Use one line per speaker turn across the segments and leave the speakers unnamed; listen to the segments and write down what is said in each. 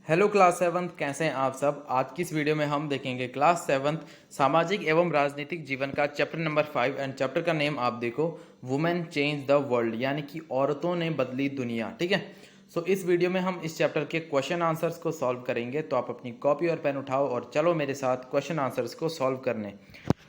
Hello class seventh, कैसे हैं आप सब। आज की इस वीडियो में हम देखेंगे क्लास सेवन्थ सामाजिक एवं राजनीतिक जीवन का चैप्टर नंबर 5 एंड चैप्टर का नेम आप देखो वुमेन चेंज द वर्ल्ड, यानी कि औरतों ने बदली दुनिया। ठीक है, सो इस वीडियो में हम इस चैप्टर के क्वेश्चन आंसर्स को सॉल्व करेंगे। तो आप अपनी कॉपी और पेन उठाओ और चलो मेरे साथ क्वेश्चन आंसर्स को सॉल्व करने।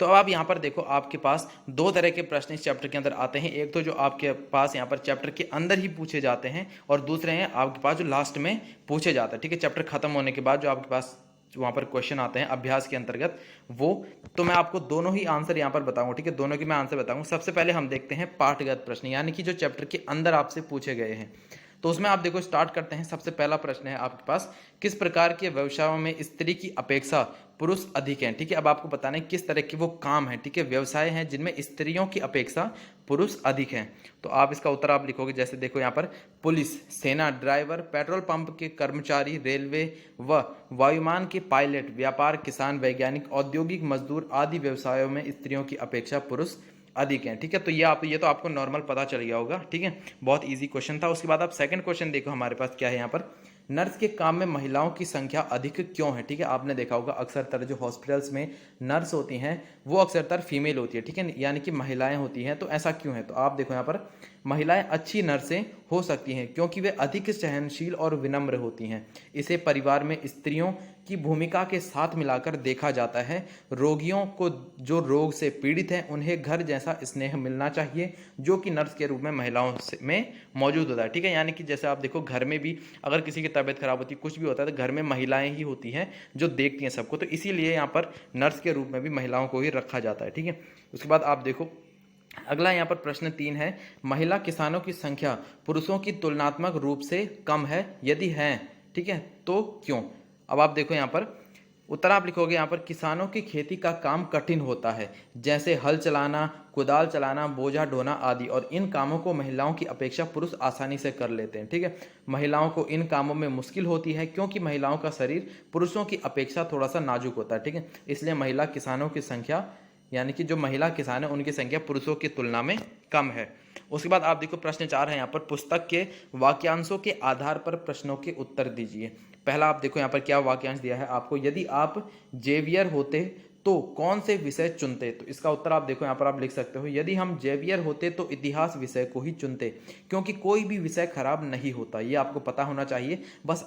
तो अब आप यहाँ पर देखो, आपके पास दो तरह के प्रश्न इस चैप्टर के अंदर आते हैं। एक तो जो आपके पास यहाँ पर चैप्टर के अंदर ही पूछे जाते हैं, और दूसरे हैं आपके पास जो लास्ट में पूछे जाते हैं। ठीक है, चैप्टर खत्म होने के बाद जो आपके पास वहाँ पर क्वेश्चन आते हैं अभ्यास के अंतर्गत, वो तो मैं आपको दोनों ही आंसर यहाँ पर बताऊंगा। ठीक है, दोनों की मैं आंसर बताऊंगा। सबसे पहले हम देखते हैं पाठगत प्रश्न, यानी कि जो चैप्टर के अंदर आपसे पूछे गए हैं। तो उसमें आप देखो स्टार्ट करते हैं। सबसे पहला प्रश्न है आपके पास, किस प्रकार के व्यवसायों में स्त्री की अपेक्षा पुरुष अधिक हैं। ठीक है, अब आपको बताना है किस तरह के वो काम है। ठीक है, व्यवसाय हैं जिनमें स्त्रियों की अपेक्षा पुरुष अधिक हैं। तो आप इसका उत्तर आप लिखोगे, जैसे देखो यहाँ पर पुलिस, सेना, ड्राइवर, पेट्रोल पंप के कर्मचारी, रेलवे व वायुमान के पायलट, व्यापार, किसान, वैज्ञानिक, औद्योगिक मजदूर आदि व्यवसायों में स्त्रियों की अपेक्षा पुरुष अधिक हैं। ठीक है, तो ये तो आपको नॉर्मल पता चल गया होगा। ठीक है, बहुत इजी क्वेश्चन था। उसके बाद आप सेकंड क्वेश्चन देखो हमारे पास क्या है यहाँ पर, नर्स के काम में महिलाओं की संख्या अधिक क्यों है। ठीक है, आपने देखा होगा अक्सरतर जो हॉस्पिटल्स में नर्स होती हैं वो अक्सरतर फीमेल होती है। ठीक है, यानी कि महिलाएं होती हैं। तो ऐसा क्यों है, तो आप देखो यहाँ पर महिलाएं अच्छी नर्सें हो सकती हैं क्योंकि वे अधिक सहनशील और विनम्र होती हैं। इसे परिवार में स्त्रियों की भूमिका के साथ मिलाकर देखा जाता है। रोगियों को जो रोग से पीड़ित हैं उन्हें घर जैसा स्नेह मिलना चाहिए जो कि नर्स के रूप में महिलाओं में मौजूद होता है। ठीक है, यानी कि जैसे आप देखो घर में भी अगर किसी की तबीयत खराब होती है, कुछ भी होता है, तो घर में महिलाएं ही होती हैं जो देखती हैं सबको। तो इसीलिए यहाँ पर नर्स के रूप में भी महिलाओं को ही रखा जाता है। ठीक है, उसके बाद आप देखो अगला यहाँ पर प्रश्न 3 है, महिला किसानों की संख्या पुरुषों की तुलनात्मक रूप से कम है, यदि है ठीक है तो क्यों। अब आप देखो यहाँ पर उत्तर आप लिखोगे यहाँ पर, किसानों की खेती का काम कठिन होता है, जैसे हल चलाना, कुदाल चलाना, बोझा ढोना आदि, और इन कामों को महिलाओं की अपेक्षा पुरुष आसानी से कर लेते हैं। ठीक है, महिलाओं को इन कामों में मुश्किल होती है क्योंकि महिलाओं का शरीर पुरुषों की अपेक्षा थोड़ा सा नाजुक होता है। ठीक है, इसलिए महिला किसानों की संख्या, यानी कि जो महिला किसान है उनकी संख्या पुरुषों की तुलना में कम है। उसके बाद आप देखो प्रश्न 4 है यहाँ पर, पुस्तक के वाक्यांशों के आधार पर प्रश्नों के उत्तर दीजिए। पहला आप देखो यहाँ पर क्या वाक्यांश दिया है आपको, यदि आप जेवियर होते तो कौन से विषय चुनते। तो इसका उत्तर आप देखो यहाँ पर आप लिख सकते हो, यदि हम जेवियर होते तो इतिहास विषय को ही चुनते, क्योंकि कोई भी विषय खराब नहीं होता, ये आपको पता होना चाहिए। बस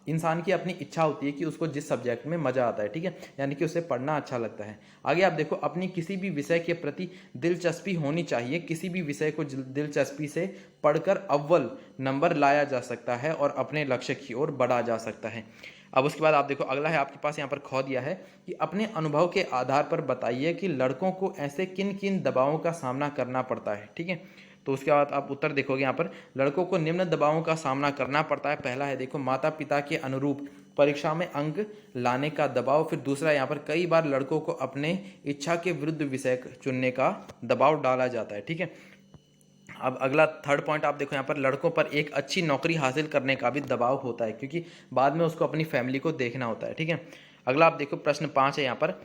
इंसान की अपनी इच्छा होती है कि उसको जिस सब्जेक्ट में मजा आता है, ठीक है, यानी कि उसे पढ़ना अच्छा लगता है। आगे आप देखो, अपनी किसी भी विषय के प्रति दिलचस्पी होनी चाहिए, किसी भी विषय को दिलचस्पी से पढ़कर अव्वल नंबर लाया जा सकता है और अपने लक्ष्य की ओर बढ़ा जा सकता है। अब उसके बाद आप देखो अगला है आपके पास यहाँ पर खो दिया है कि अपने अनुभव के आधार पर बताइए कि लड़कों को ऐसे किन किन दबावों का सामना करना पड़ता है। ठीक है, तो उसके बाद आप उत्तर देखोगे यहाँ पर, लड़कों को निम्न दबावों का सामना करना पड़ता है। पहला है देखो माता पिता के अनुरूप परीक्षा में अंक लाने का दबाव। फिर दूसरा यहाँ पर कई बार लड़कों को अपने इच्छा के विरुद्ध विषय चुनने का दबाव डाला जाता है। ठीक है, अब अगला थर्ड पॉइंट आप देखो यहाँ पर, लड़कों पर एक अच्छी नौकरी हासिल करने का भी दबाव होता है क्योंकि बाद में उसको अपनी फैमिली को देखना होता है। ठीक है, अगला आप देखो प्रश्न 5 है यहाँ पर,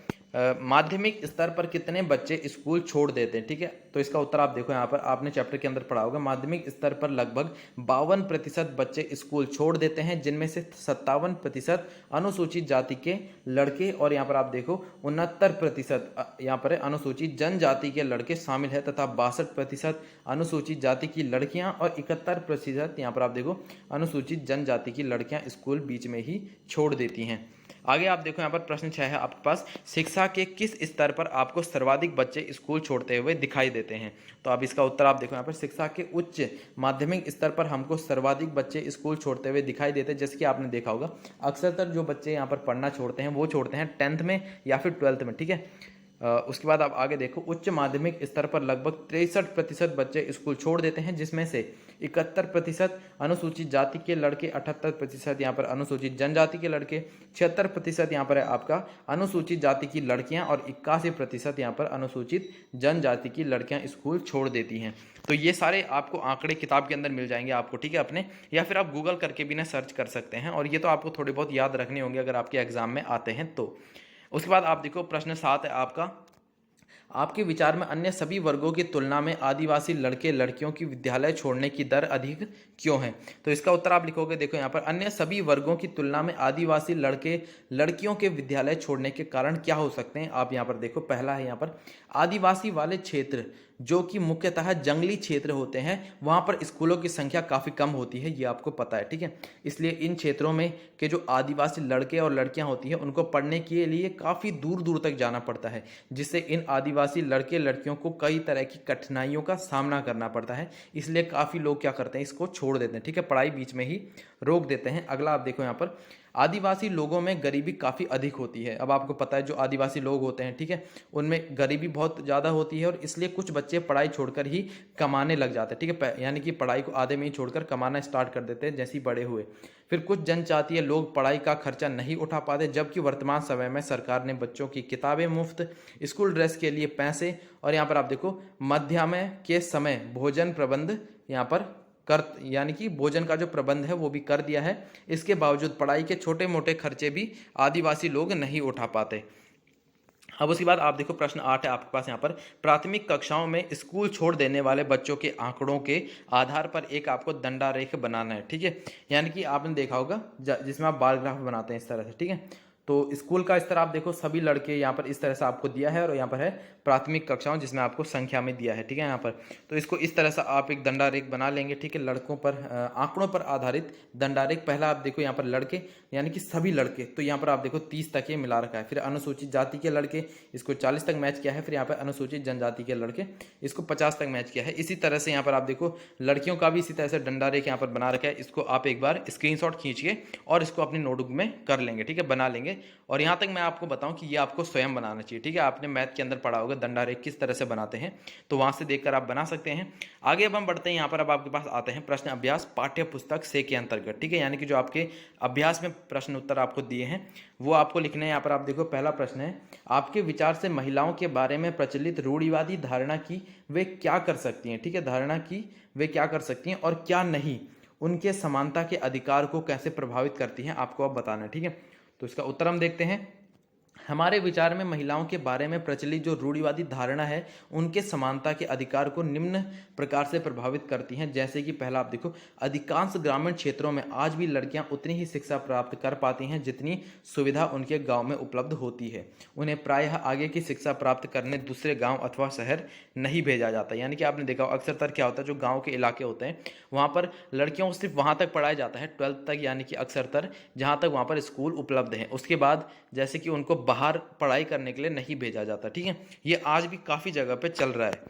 माध्यमिक स्तर पर कितने बच्चे स्कूल छोड़ देते हैं। ठीक है, तो इसका उत्तर आप देखो यहाँ पर, आपने चैप्टर के अंदर पढ़ा होगा, माध्यमिक स्तर पर लगभग 52% बच्चे स्कूल छोड़ देते हैं, जिनमें से 57% अनुसूचित जाति के लड़के, और यहाँ पर आप देखो 69% यहाँ पर अनुसूचित जनजाति के लड़के शामिल है, तथा 62% अनुसूचित जाति की लड़कियां और 71% यहाँ पर आप देखो अनुसूचित जनजाति की लड़कियां स्कूल बीच में ही छोड़ देती हैं। आगे आप देखो यहाँ पर प्रश्न 6 है आपके पास, शिक्षा के किस स्तर पर आपको सर्वाधिक बच्चे स्कूल छोड़ते हुए दिखाई देते हैं। तो अब इसका उत्तर आप देखो यहाँ पर, शिक्षा के उच्च माध्यमिक स्तर पर हमको सर्वाधिक बच्चे स्कूल छोड़ते हुए दिखाई देते हैं। जैसे कि आपने देखा होगा अक्सरतर जो बच्चे यहाँ पर पढ़ना छोड़ते हैं वो छोड़ते हैं 10th में या फिर 12th में। ठीक है, उसके बाद आप आगे देखो, उच्च माध्यमिक स्तर पर लगभग 63% बच्चे स्कूल छोड़ देते हैं, जिसमें से 71% अनुसूचित जाति के लड़के, 78% यहाँ पर अनुसूचित जनजाति के लड़के, 76% यहाँ पर है आपका अनुसूचित जाति की लड़कियां, और 81% यहाँ पर अनुसूचित जनजाति की लड़कियां स्कूल छोड़ देती हैं। तो ये सारे आपको आंकड़े किताब के अंदर मिल जाएंगे आपको। ठीक है, अपने, या फिर आप गूगल करके भी ना सर्च कर सकते हैं, और ये तो आपको थोड़े बहुत याद रखने होंगे अगर आपके एग्जाम में आते हैं तो। उसके बाद आप देखो प्रश्न 7 है आपका, आपके विचार में अन्य सभी वर्गों की तुलना में आदिवासी लड़के लड़कियों की विद्यालय छोड़ने की दर अधिक क्यों है? तो इसका उत्तर आप लिखोगे, देखो यहाँ पर अन्य सभी वर्गों की तुलना में आदिवासी लड़के लड़कियों के विद्यालय छोड़ने के कारण क्या हो सकते हैं। आप यहाँ पर देखो, पहला है यहाँ पर आदिवासी वाले क्षेत्र जो कि मुख्यतः जंगली क्षेत्र होते हैं, वहाँ पर स्कूलों की संख्या काफ़ी कम होती है, ये आपको पता है, ठीक है। इसलिए इन क्षेत्रों में के जो आदिवासी लड़के और लड़कियाँ होती हैं उनको पढ़ने के लिए काफ़ी दूर दूर तक जाना पड़ता है, जिससे इन आदिवासी लड़के लड़कियों को कई तरह की कठिनाइयों का सामना करना पड़ता है। इसलिए काफ़ी लोग क्या करते हैं, इसको छोड़ देते हैं, ठीक है, पढ़ाई बीच में ही रोक देते हैं। अगला आप देखो यहाँ पर आदिवासी लोगों में गरीबी काफ़ी अधिक होती है। अब आपको पता है जो आदिवासी लोग होते हैं, ठीक है, उनमें गरीबी बहुत ज़्यादा होती है और इसलिए कुछ बच्चे पढ़ाई छोड़कर ही कमाने लग जाते हैं, ठीक है, यानी कि पढ़ाई को आधे में ही छोड़कर कमाना स्टार्ट कर देते हैं जैसे ही बड़े हुए। फिर कुछ जनजातीय लोग पढ़ाई का खर्चा नहीं उठा पाते, जबकि वर्तमान समय में सरकार ने बच्चों की किताबें मुफ्त, स्कूल ड्रेस के लिए पैसे और यहाँ पर आप देखो मध्याह्न के समय भोजन प्रबंध यहाँ पर कर, यानी कि भोजन का जो प्रबंध है वो भी कर दिया है। इसके बावजूद पढ़ाई के छोटे मोटे खर्चे भी आदिवासी लोग नहीं उठा पाते। अब उसके बाद आप देखो प्रश्न 8 है आपके पास यहाँ पर प्राथमिक कक्षाओं में स्कूल छोड़ देने वाले बच्चों के आंकड़ों के आधार पर एक आपको दंडारेख बनाना है, ठीक है, यानी कि आपने देखा होगा जिसमें आप बार ग्राफ बनाते हैं इस तरह से, ठीक है। तो स्कूल का स्तर आप देखो सभी लड़के यहाँ पर इस तरह से आपको दिया है और यहाँ पर है प्राथमिक कक्षाओं जिसमें आपको संख्या में दिया है, ठीक है, यहाँ पर। तो इसको इस तरह से आप एक दंडारेख बना लेंगे, ठीक है, लड़कों पर आंकड़ों पर आधारित दंडारेख। पहला आप देखो यहाँ पर लड़के यानी कि सभी लड़के, तो यहाँ पर आप देखो 30 तक ये मिला रखा है। फिर अनुसूचित जाति के लड़के, इसको 40 तक मैच किया है। फिर यहाँ पर अनुसूचित जनजाति के लड़के, इसको 50 तक मैच किया है। इसी तरह से यहाँ पर आप देखो लड़कियों का भी इसी तरह से डंडारेख यहाँ पर बना रखा है। इसको आप एक बार स्क्रीनशॉट खींचिए और इसको अपनी नोटबुक में कर लेंगे, ठीक है, बना लेंगे। और यहाँ तक मैं आपको बताऊं कि ये आपको स्वयं बनाना चाहिए, ठीक है। आपने मैथ के अंदर पढ़ा होगा दंडारेख किस तरह से बनाते हैं, तो वहां से देखकर आप बना सकते हैं। आगे अब हम बढ़ते हैं, यहाँ पर अब आपके पास आते हैं प्रश्न अभ्यास पाठ्य पुस्तक से के अंतर्गत, ठीक है, यानी कि जो आपके अभ्यास में प्रश्न उत्तर आपको दिए हैं वो आपको लिखने हैं। यहाँ पर आप देखो पहला प्रश्न है, आपके विचार से महिलाओं के बारे में प्रचलित रूढ़िवादी धारणा की वे क्या कर सकती हैं, ठीक है, धारणा की वे क्या कर सकती हैं और क्या नहीं, उनके समानता के अधिकार को कैसे प्रभावित करती हैं, आपको अब बताना है, ठीक है। तो इसका उत्तर हम देखते हैं। हमारे विचार में महिलाओं के बारे में प्रचलित जो रूढ़िवादी धारणा है उनके समानता के अधिकार को निम्न प्रकार से प्रभावित करती हैं, जैसे कि पहला आप देखो अधिकांश ग्रामीण क्षेत्रों में आज भी लड़कियां उतनी ही शिक्षा प्राप्त कर पाती हैं जितनी सुविधा उनके गांव में उपलब्ध होती है। उन्हें प्रायः आगे की शिक्षा प्राप्त करने दूसरे गांव अथवा शहर नहीं भेजा जाता, यानी कि आपने देखा अक्सर क्या होता है जो गाँव के इलाके होते हैं वहाँ पर लड़कियों को सिर्फ वहाँ तक पढ़ाया जाता है 12th तक, यानी कि अक्सर जहाँ तक वहाँ पर स्कूल उपलब्ध हैं। उसके बाद जैसे कि उनको बाहर पढ़ाई करने के लिए नहीं भेजा जाता, ठीक है, ये आज भी काफ़ी जगह पे चल रहा है।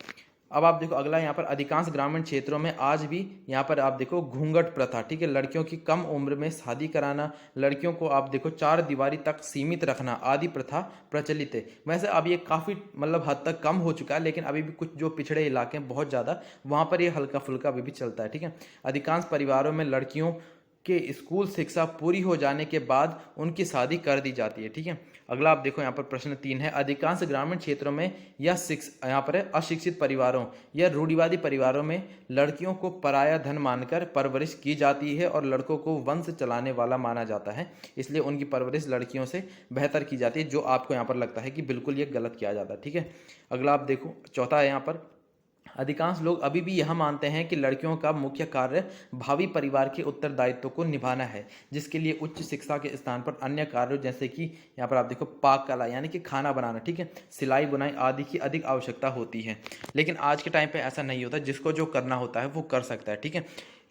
अब आप देखो अगला यहाँ पर अधिकांश ग्रामीण क्षेत्रों में आज भी यहाँ पर आप देखो घूंघट प्रथा, ठीक है, लड़कियों की कम उम्र में शादी कराना, लड़कियों को आप देखो 4 दीवारी तक सीमित रखना आदि प्रथा प्रचलित है। वैसे अब ये काफ़ी मतलब हद तक कम हो चुका है, लेकिन अभी भी कुछ जो पिछड़े इलाके हैं बहुत ज़्यादा वहाँ पर ये हल्का फुल्का अभी भी चलता है, ठीक है। अधिकांश परिवारों में लड़कियों के स्कूल शिक्षा पूरी हो जाने के बाद उनकी शादी कर दी जाती है, ठीक है। अगला आप देखो यहाँ पर प्रश्न 3 है, अधिकांश ग्रामीण क्षेत्रों में या यहाँ पर है अशिक्षित परिवारों या रूढ़िवादी परिवारों में लड़कियों को पराया धन मानकर परवरिश की जाती है और लड़कों को वंश चलाने वाला माना जाता है, इसलिए उनकी परवरिश लड़कियों से बेहतर की जाती है, जो आपको यहाँ पर लगता है कि बिल्कुल ये गलत किया जाता है, ठीक है। अगला आप देखो चौथा है यहाँ पर अधिकांश लोग अभी भी यह मानते हैं कि लड़कियों का मुख्य कार्य भावी परिवार के उत्तरदायित्व को निभाना है, जिसके लिए उच्च शिक्षा के स्थान पर अन्य कार्यों जैसे कि यहाँ पर आप देखो पाक कला यानी कि खाना बनाना, ठीक है, सिलाई बुनाई आदि की अधिक आवश्यकता होती है। लेकिन आज के टाइम पे ऐसा नहीं होता, जिसको जो करना होता है वो कर सकता है, ठीक है।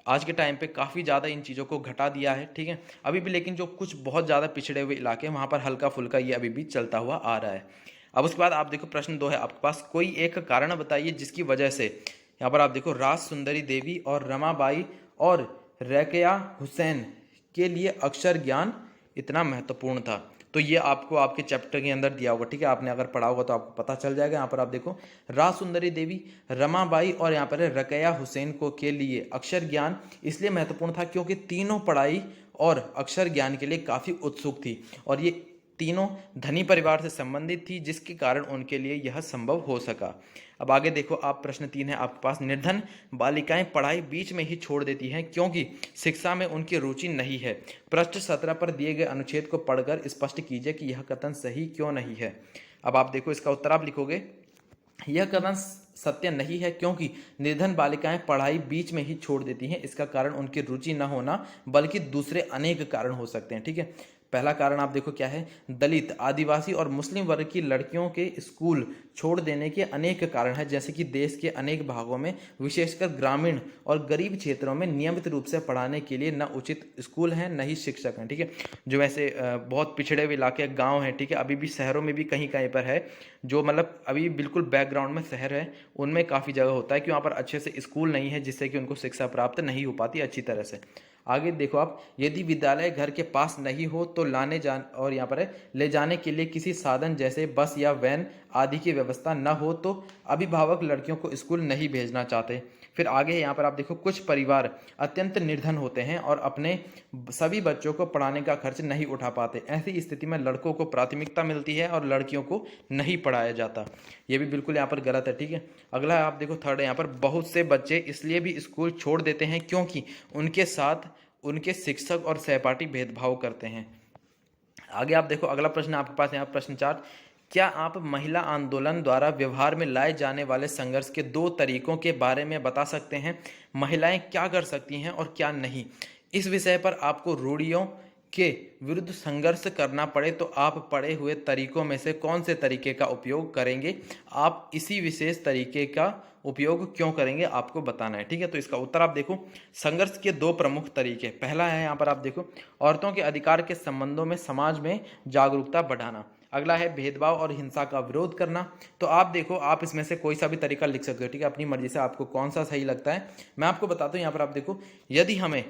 आज के टाइम पे काफ़ी ज़्यादा इन चीज़ों को घटा दिया है, ठीक है, अभी भी, लेकिन जो कुछ बहुत ज़्यादा पिछड़े हुए इलाके हैं वहाँ पर हल्का फुल्का ये अभी भी चलता हुआ आ रहा है। अब उसके बाद आप देखो प्रश्न 2 है आपके पास, कोई एक कारण बताइए जिसकी वजह से यहाँ पर आप देखो राज सुंदरी देवी और रमाबाई और रैकया हुसैन के लिए अक्षर ज्ञान इतना महत्वपूर्ण था। तो ये आपको आपके चैप्टर के अंदर दिया होगा, ठीक है, आपने अगर पढ़ा होगा तो आपको पता चल जाएगा। यहाँ पर आप देखो राज सुंदरी देवी, रमाबाई और यहाँ पर रकया हुसैन को के लिए अक्षर ज्ञान इसलिए महत्वपूर्ण था क्योंकि तीनों पढ़ाई और अक्षर ज्ञान के लिए काफ़ी उत्सुक थी और ये तीनों धनी परिवार से संबंधित थी, जिसके कारण उनके लिए यह संभव हो सका। अब आगे देखो आप प्रश्न 3 है आपके पास, निर्धन बालिकाएं पढ़ाई बीच में ही छोड़ देती हैं क्योंकि शिक्षा में उनकी रुचि नहीं है। पृष्ठ 17 पर दिए गए अनुच्छेद को पढ़कर स्पष्ट कीजिए कि यह कथन सही क्यों नहीं है। अब आप देखो इसका उत्तर आप लिखोगे, यह कथन सत्य नहीं है, क्योंकि निर्धन बालिकाएं पढ़ाई बीच में ही छोड़ देती हैं। इसका कारण उनकी रुचि न होना बल्कि दूसरे अनेक कारण हो सकते हैं। ठीक है, पहला कारण आप देखो क्या है, दलित, आदिवासी और मुस्लिम वर्ग की लड़कियों के स्कूल छोड़ देने के अनेक कारण हैं, जैसे कि देश के अनेक भागों में विशेषकर ग्रामीण और गरीब क्षेत्रों में नियमित रूप से पढ़ाने के लिए न उचित स्कूल हैं न ही शिक्षक हैं। ठीक है, जो वैसे बहुत पिछड़े हुए इलाके गांव हैं, ठीक है, अभी भी शहरों में भी कहीं कहीं पर है, जो मतलब अभी बिल्कुल बैकग्राउंड में शहर है, उनमें काफ़ी जगह होता है कि वहाँ पर अच्छे से स्कूल नहीं है, जिससे कि उनको शिक्षा प्राप्त नहीं हो पाती अच्छी तरह से। आगे देखो आप, यदि विद्यालय घर के पास नहीं हो तो लाने जान और यहाँ पर है ले जाने के लिए किसी साधन जैसे बस या वैन आदि की व्यवस्था न हो तो अभिभावक लड़कियों को स्कूल नहीं भेजना चाहते। फिर आगे यहाँ पर आप देखो, कुछ परिवार अत्यंत निर्धन होते हैं और अपने सभी बच्चों को पढ़ाने का खर्च नहीं उठा पाते। ऐसी स्थिति में लड़कों को प्राथमिकता मिलती है और लड़कियों को नहीं पढ़ाया जाता। ये भी बिल्कुल यहाँ पर गलत है। ठीक है, अगला आप देखो थर्ड, यहाँ पर बहुत से बच्चे इसलिए भी स्कूल छोड़ देते हैं क्योंकि उनके साथ उनके शिक्षक और सहपाठी भेदभाव करते हैं। आगे आप देखो, अगला प्रश्न आपके पास यहाँ प्रश्न 4, क्या आप महिला आंदोलन द्वारा व्यवहार में लाए जाने वाले संघर्ष के 2 तरीकों के बारे में बता सकते हैं? महिलाएं क्या कर सकती हैं और क्या नहीं? इस विषय पर आपको रूढ़ियों के विरुद्ध संघर्ष करना पड़े तो आप पढ़े हुए तरीकों में से कौन से तरीके का उपयोग करेंगे? आप इसी विशेष तरीके का उपयोग क्यों करेंगे, आपको बताना है। ठीक है, तो इसका उत्तर आप देखो, संघर्ष के 2 प्रमुख तरीके। पहला है यहाँ पर आप देखो, औरतों के अधिकार के संबंधों में समाज में जागरूकता बढ़ाना। अगला है भेदभाव और हिंसा का विरोध करना। तो आप देखो, आप इसमें से कोई सा भी तरीका लिख सकते हो। ठीक है, अपनी मर्जी से आपको कौन सा सही लगता है। मैं आपको बताता हूँ, यहाँ पर आप देखो, यदि हमें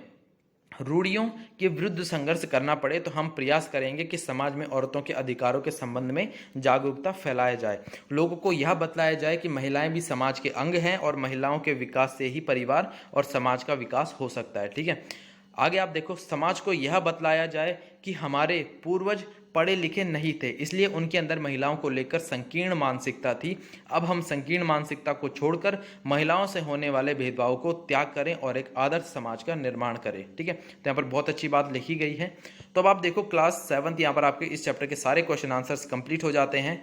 रूढ़ियों के विरुद्ध संघर्ष करना पड़े तो हम प्रयास करेंगे कि समाज में औरतों के अधिकारों के संबंध में जागरूकता फैलाया जाए। लोगों को यह बतलाया जाए कि महिलाएं भी समाज के अंग हैं और महिलाओं के विकास से ही परिवार और समाज का विकास हो सकता है। ठीक है, आगे आप देखो, समाज को यह बतलाया जाए कि हमारे पूर्वज पढ़े लिखे नहीं थे, इसलिए उनके अंदर महिलाओं को लेकर संकीर्ण मानसिकता थी। अब हम संकीर्ण मानसिकता को छोड़कर महिलाओं से होने वाले भेदभाव को त्याग करें और एक आदर्श समाज का निर्माण करें। ठीक है, तो यहाँ पर बहुत अच्छी बात लिखी गई है। तो अब आप देखो, क्लास 7 यहाँ पर आपके इस चैप्टर के सारे क्वेश्चन आंसर्स कंप्लीट हो जाते हैं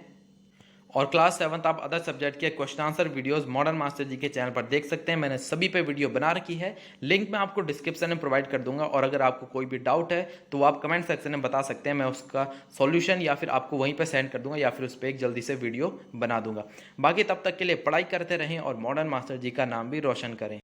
और क्लास 7 आप अदर सब्जेक्ट के question answer videos modern master ji के चैनल पर देख सकते हैं। मैंने सभी पे वीडियो बना रखी है, लिंक मैं आपको डिस्क्रिप्शन में प्रोवाइड कर दूंगा। और अगर आपको कोई भी डाउट है तो आप कमेंट सेक्शन में बता सकते हैं, मैं उसका सॉल्यूशन या फिर आपको वहीं पर सेंड कर दूंगा या फिर उस पर एक जल्दी से वीडियो बना दूंगा। बाकी तब तक के लिए पढ़ाई करते रहें और मॉडर्न मास्टर जी का नाम भी रोशन करें।